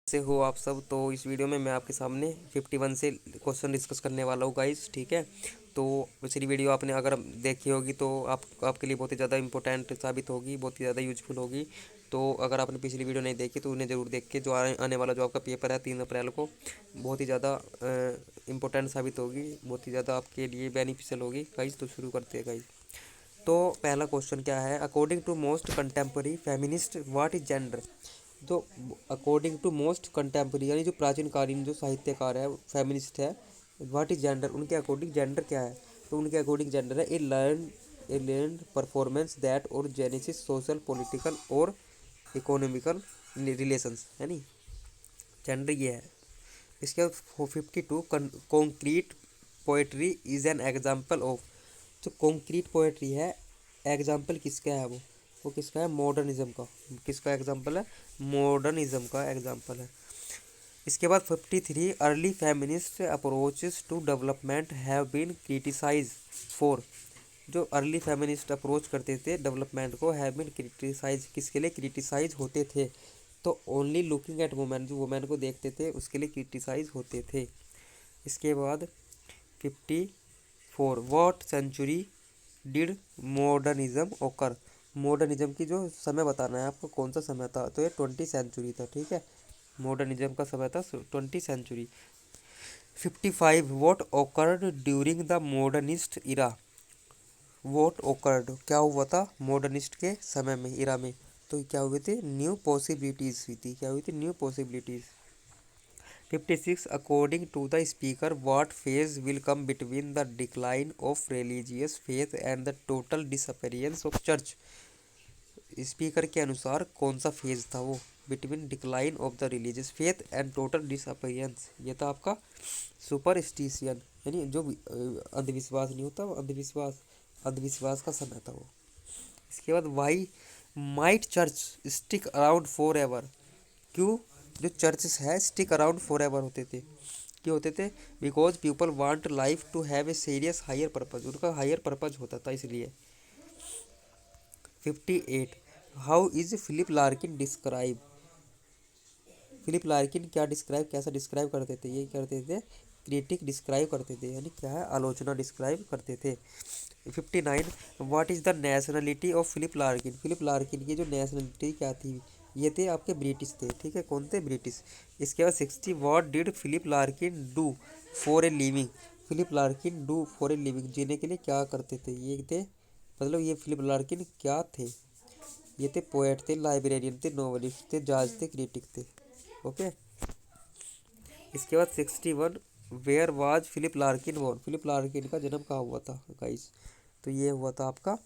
कैसे हो आप सब। तो इस वीडियो में मैं आपके सामने 51 से क्वेश्चन डिस्कस करने वाला हूँ गाइस, ठीक है। तो पिछली वीडियो आपने अगर देखी होगी तो आपके लिए बहुत ही ज़्यादा इंपॉर्टेंट साबित होगी, बहुत ही ज़्यादा यूजफुल होगी। तो अगर आपने पिछली वीडियो नहीं देखी तो उन्हें ज़रूर देख के जो आने वाला जो आपका पेपर है 3 अप्रैल को बहुत ही ज़्यादा इंपॉर्टेंट साबित होगी, बहुत ही ज़्यादा आपके लिए बेनिफिशियल होगी गाइस। तो शुरू करते हैं गाइस। तो पहला क्वेश्चन क्या है, according to most contemporary feminist what is gender. तो अकॉर्डिंग टू मोस्ट कंटेम्प्रेरी यानी जो प्राचीन कालीन जो साहित्यकार है फेमिनिस्ट है, व्हाट इज जेंडर, उनके अकॉर्डिंग जेंडर क्या है। तो उनके अकॉर्डिंग जेंडर है ए लर्न परफॉर्मेंस दैट और जेनेसिस सोशल पॉलिटिकल और इकोनॉमिकल रिलेशंस, है नी जेंडर ये है। इसके बाद 52 concrete poetry is an example of. जो कॉन्क्रीट पोएट्री है, एग्जाम्पल किसका है वो किसका है, मॉडर्निज्म का। किसका एग्जाम्पल है, मॉडर्निज्म का एग्जाम्पल है। इसके बाद 53 early feminist approaches to development have been criticised for. जो अर्ली फेमिनिस्ट अप्रोच करते थे डेवलपमेंट को, हैव बीन क्रिटिसाइज, किसके लिए क्रिटिसाइज होते थे। तो ओनली लुकिंग एट वुमेन, जो वुमेन को देखते थे उसके लिए क्रिटिसाइज होते थे। इसके बाद 54 व्हाट सेंचुरी डिड मॉडर्निज्म ओकर। मॉडर्निज्म की जो समय बताना है आपको, कौन सा समय था, तो ये 20वीं सेंचुरी था, ठीक है। मॉडर्निज्म का समय था 20वीं century. 55 what occurred during the modernist era. What occurred क्या हुआ था मॉडर्निस्ट के समय में, इरा में। तो क्या हुए थे, न्यू पॉसिबिलिटीज हुई थी। क्या हुई थी, new possibilities. 56 according to the speaker what phase will come between the decline of religious faith and the total disappearance of church. Speaker के अनुसार कौन सा फेज था वो, between decline of the religious faith and total disappearance. ये था आपका सुपरस्टिशियन, यानी जो अंधविश्वास नहीं होता, वो अंधविश्वास का समय था वो। इसके बाद why might church stick around forever. क्यों जो चर्चेस है स्टिक अराउंड फॉर एवर होते थे, क्यों होते थे, because people want life to have a serious higher purpose, उनका हायर पर्पज होता था इसलिए। 58 how is Philip Larkin describe. Philip Larkin क्या डिस्क्राइब, कैसा डिस्क्राइब करते थे, ये करते थे क्रिटिक डिस्क्राइब करते थे, यानी क्या है, आलोचना डिस्क्राइब करते थे। 59 what is the nationality of Philip Larkin. Philip Larkin की जो नेशनलिटी क्या थी, ये थे आपके ब्रिटिश थे, ठीक है, कौन थे, ब्रिटिश। इसके बाद 60 what did Philip Larkin do for a living. Philip Larkin do for a living, जीने के लिए क्या करते थे, ये थे मतलब ये फिलिप लार्किन क्या थे, ये थे पोएट थे, लाइब्रेरियन थे, नॉवलिस्ट थे, जज थे, क्रिटिक थे, ओके। इसके बाद 61 where was Philip Larkin born. Philip Larkin का जन्म कहाँ हुआ था गाइस, तो ये हुआ था आपका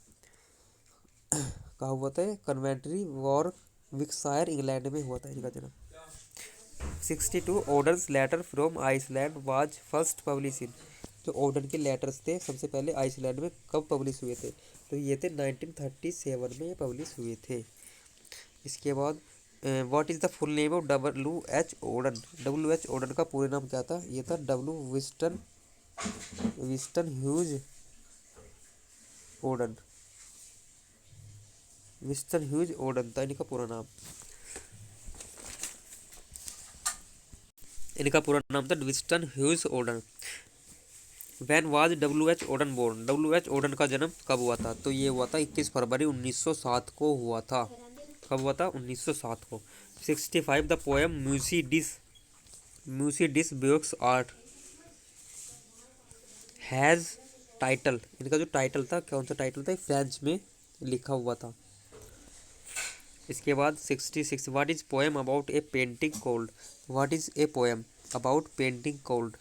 कहाँ हुआ था, कन्वेंट्री वॉर विक्सायर इंग्लैंड में हुआ था इनका जन्म। 62 Auden's letter from Iceland was first publish in. जो ऑर्डर के लेटर्स थे सबसे पहले आइसलैंड में कब पब्लिश हुए थे, तो ये थे 1937 में ये पब्लिश हुए थे। इसके बाद what is the full name of WH Auden. WH Auden का पूरे नाम क्या था, ये था Wystan Wystan Hugh Auden. Wystan Hugh Auden था इनका पूरा नाम। इनका पूरा नाम था Wystan Hugh Auden. When was WH Auden born. WH Auden का जन्म कब हुआ था, तो ये हुआ था 21 फरवरी 1907 को हुआ था। कब हुआ था, 1907 को। 65 the poem Musée des Beaux Arts has title. इनका जो टाइटल था, कौन सा टाइटल था, फ्रेंच में लिखा हुआ था। इसके बाद 66 what is poem about a painting called. What is a poem about painting called.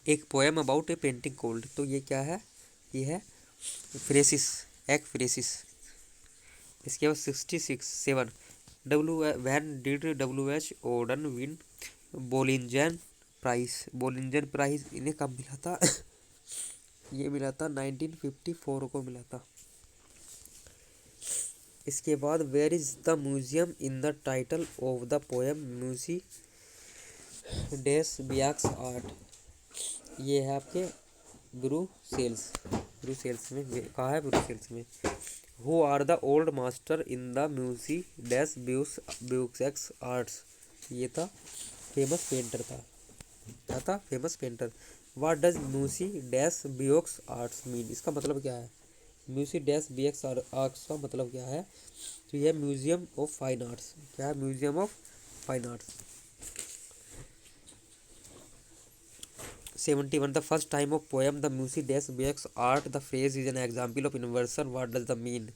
एक poem about a painting called, तो ये क्या है, ये है फ्रेसिस, एक फ्रेसिस। इसके बाद 67 when did WH Auden win Bollingen prize. Bollingen prize इन्हें कब मिला था ये मिला था 1954 को मिला था। इसके बाद where is the museum in the title of the poem Musée des Beaux Arts. ये है आपके ब्रुसेल्स में, कहा है ब्रुसेल्स में। Who are the old master in the Musée des Beaux Arts. ये था फेमस पेंटर था। क्या था? Famous painter. What does Musée des Beaux Arts mean, इसका मतलब क्या है? म्यूसी डैश बियक्स आर्ट्स का मतलब क्या है? तो यह म्यूजियम ऑफ फाइन आर्ट्स। क्या है? Museum of fine arts. 71 the first time of poem the Musée des Beaux Arts the phrase is an example of inversion what does the mean,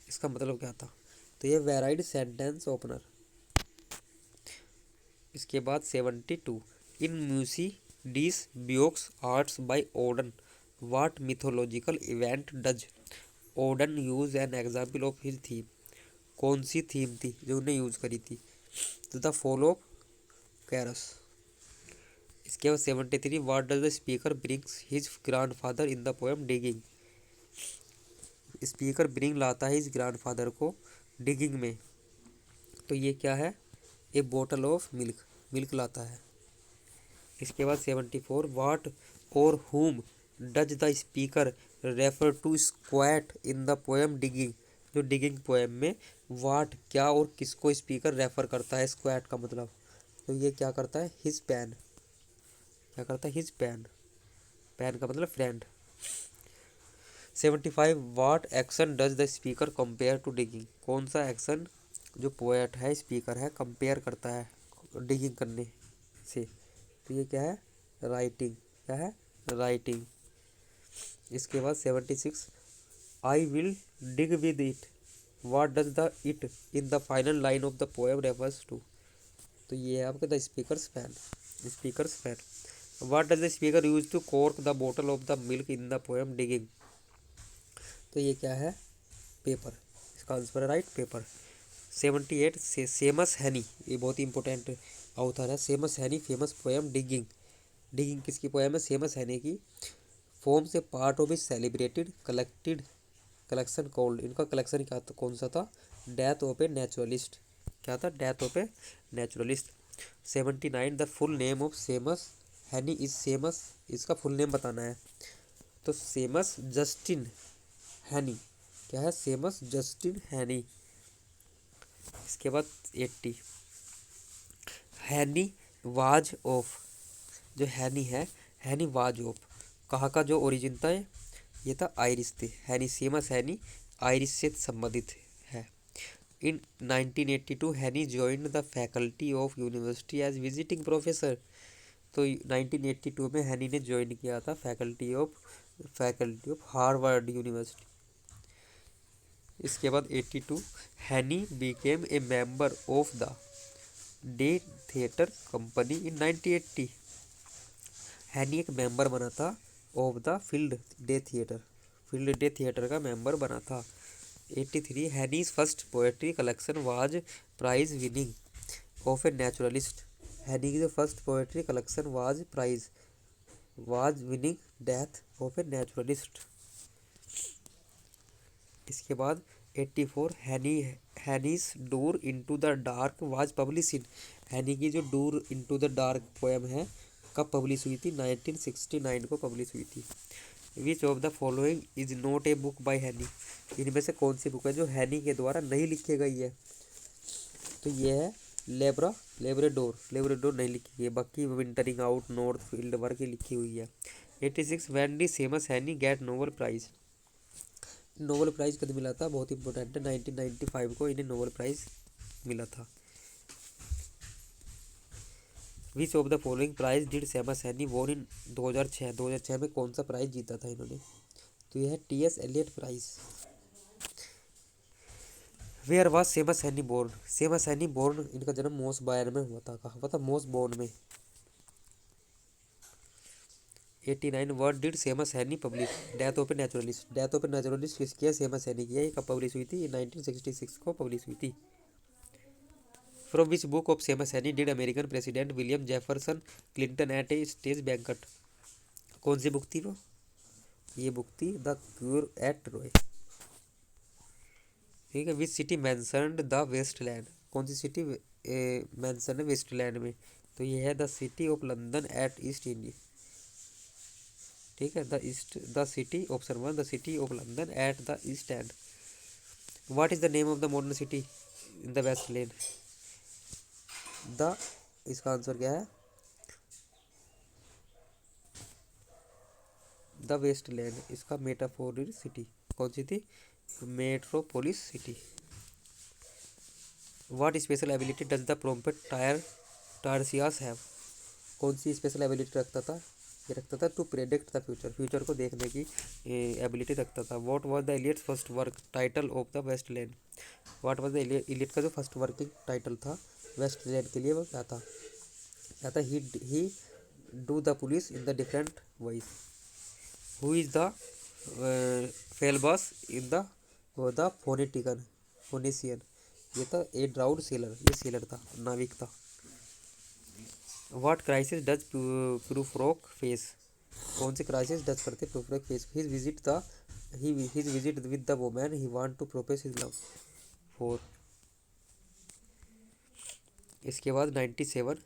इसका मतलब क्या था? तो ये वेराइड सेंटेंस ओपनर। इसके बाद 72 in Musée des Beaux Arts by Auden what mythological event does Auden use an example of his theme, कौन सी थीम थी जो उन्हें यूज करी थी? तो द फॉल ऑफ कैरस। इसके बाद 73 वाट does the speaker brings his grand father in the poem digging, speaker bring लाता है इस ग्रैंड फादर को डिगिंग में, तो ये क्या है? A bottle of milk, milk लाता है। इसके बाद 74 what or whom does the speaker refer to squat in the poem Digging, जो डिगिंग पोएम में वाट क्या और किसको स्पीकर रेफर करता है? स्क्वैट का मतलब, तो ये क्या करता है? His pen. क्या करता है? हिज पैन, पैन का मतलब friend. 75 what action does the speaker compare to Digging, कौन सा एक्शन जो पोएट है स्पीकर है कंपेयर करता है डिगिंग करने से? तो ये क्या है? राइटिंग। क्या है? राइटिंग। इसके बाद 76 I will dig with it what does the it in the final line of the poem refers to, तो ये है आपके the speaker's pen, speaker's pen. What does the speaker use to cork the bottle of the milk in the poem Digging, तो ये क्या है? Paper, इसका answer है राइट पेपर। 78 से सेमस हैनी, ये बहुत ही इंपॉर्टेंट ऑथर है। सेमस हैनी फेमस पोएम डिगिंग, डिगिंग किसकी पोएम है? सेमस हैनी की। फॉर्म से part of is celebrated collected collection called, इनका कलेक्शन क्या था? कौन सा था? Death of a naturalist. क्या था? Death of a naturalist. 79 the full name of Seamus हैनी इज सेमस, इसका फुल नेम बताना है। तो सेमस जस्टिन हैनी। क्या है? सेमस जस्टिन हैनी। इसके बाद 80 हैनी वाज ऑफ, जो हैनी है, हैनी वाज ऑफ कहाँ का जो ओरिजिन था? ये था आयरिश थे। हैनी, सेमस हैनी आयरिश से संबंधित है। In 1982 Heaney joined the faculty of university as visiting professor, तो 1982 में हैनी ने ज्वाइन किया था फैकल्टी ऑफ हार्वर्ड यूनिवर्सिटी। इसके बाद 82 Heaney became a member of the day theatre company in 1980, Heaney एक मेंबर बना था of the field day theatre का मेंबर बना था। 83 Heaney's first poetry collection was prize winning of a naturalist, Heaney की जो first poetry collection was winning death of a naturalist. इसके बाद 84 Heaney's door into the dark was publish in, Heaney की जो door into the dark poem है कब publish हुई थी? 1969 को पब्लिश हुई थी। विच of the following is not a book by हैनी, इनमें से कौन सी बुक है जो हैनी के द्वारा नहीं लिखी गई है? तो ये है लेब्राडोर नहीं लिखी गई है, बाकी wintering out, north field work ही लिखी हुई है। 86 when did Seamus Heaney get Nobel prize, Nobel prize कब मिला था? बहुत इंपॉर्टेंट है, 1995 को इन्हें नोबेल प्राइज मिला था। Which of the following prize did Seamus Heaney won in 2006 में कौन सा प्राइज जीता था इन्होंने? तो यह है T S. Eliot prize. Where was Seamus Heaney born, Seamus Heaney born इनका जन्म मोस बायन में हुआ था। कहाँ हुआ था? मोस बोर्न में। 89 वर्ड डिड सेमस हैनी publish death of a naturalist, death of a naturalist किसकी है? सेमस हैनी की है। ये कब पब्लिश हुई थी? 1966 को पब्लिश हुई थी। From which book of Seamus Heaney did American president William Jefferson Clinton at a stage banquet, कौन सी बुक थी वो? ये बुक थी द क्यूर एट रॉय। ठीक है। Which city mentioned the Waste Land, कौन सी सिटी मैंसन है वेस्टलैंड में? तो ये है the city of London at East India. ठीक है। The city option 1 the city of London at the East End. What is the name of the modern city in the Westland? The इसका answer क्या है? The Westland. इसका metropolis city कौन सी थी? Metropolis city. What special ability does the prophet Tiresias have? कौन सी special ability रखता था? ये रखता था to predict the future, future को देखने की एबिलिटी रखता था। What was the Eliot's first work title of the Westland? What was the Eliot का जो फर्स्ट वर्किंग टाइटल था वेस्टलैंड के लिए वो क्या था? क्या था? He do the police in the different voice. Who is the Phlebas in the Phoenician? ये था ए ड्राउड सेलर, ये सेलर था, नाविक था। What crisis does Prufrock face? कौन से क्राइसिस डज करते Prufrock face? His visit with the woman he want to propose his love for. इसके बाद 97,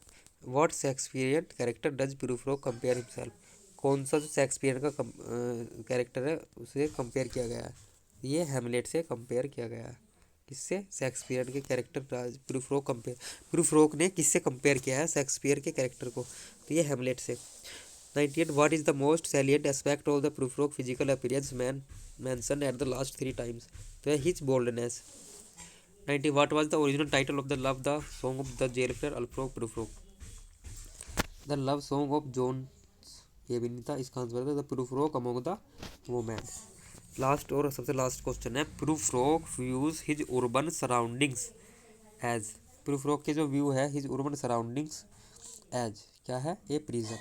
what Shakespearean character does Prufrock compare himself? कौन सा जो शेक्सपियर का कैरेक्टर है उसे कंपेयर किया गया है? ये हैमलेट से कंपेयर किया गया है। किससे? शेक्सपियर के कैरेक्टर प्रूफ्रोक ने किससे कंपेयर किया है शेक्सपियर के कैरेक्टर को? तो ये हैमलेट से। 98, what is the most salient aspect of the Prufrock physical appearance mention at the last 3 times? तो है his boldness. 90, what was the original title of the love the song of the jail fair Alfred Prufrock? The love song of John, ये भी नहीं था। इसका answer था the Prufrock among the women. Last और सबसे लास्ट क्वेश्चन है, Prufrock views his urban surroundings as? प्रूफ्रोक के जो व्यू है हिज अर्बन सराउंडिंग्स एज क्या है? A prison.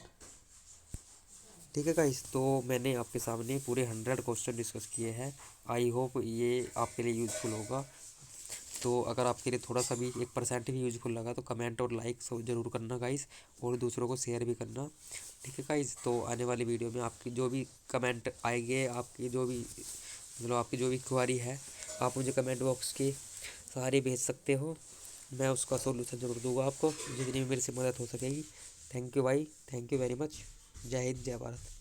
ठीक है गाइस, तो मैंने आपके सामने पूरे 100 क्वेश्चन डिस्कस किए हैं। आई होप ये आपके लिए यूज़फुल होगा। तो अगर आपके लिए थोड़ा सा भी 1% भी यूज़फुल लगा तो कमेंट और लाइक ज़रूर करना गाइस, और दूसरों को शेयर भी करना। ठीक है गाइस, तो आने वाली वीडियो में आपकी जो भी कमेंट आएंगे, आपकी जो भी मतलब आपकी जो भी क्वेरी है, आप मुझे कमेंट बॉक्स के सहारे भेज सकते हो। मैं उसका सोल्यूशन ज़रूर दूंगा आपको, जितनी भी मेरे से मदद हो सकेगी। थैंक यू भाई, थैंक यू वेरी मच। जय हिंद, जय भारत।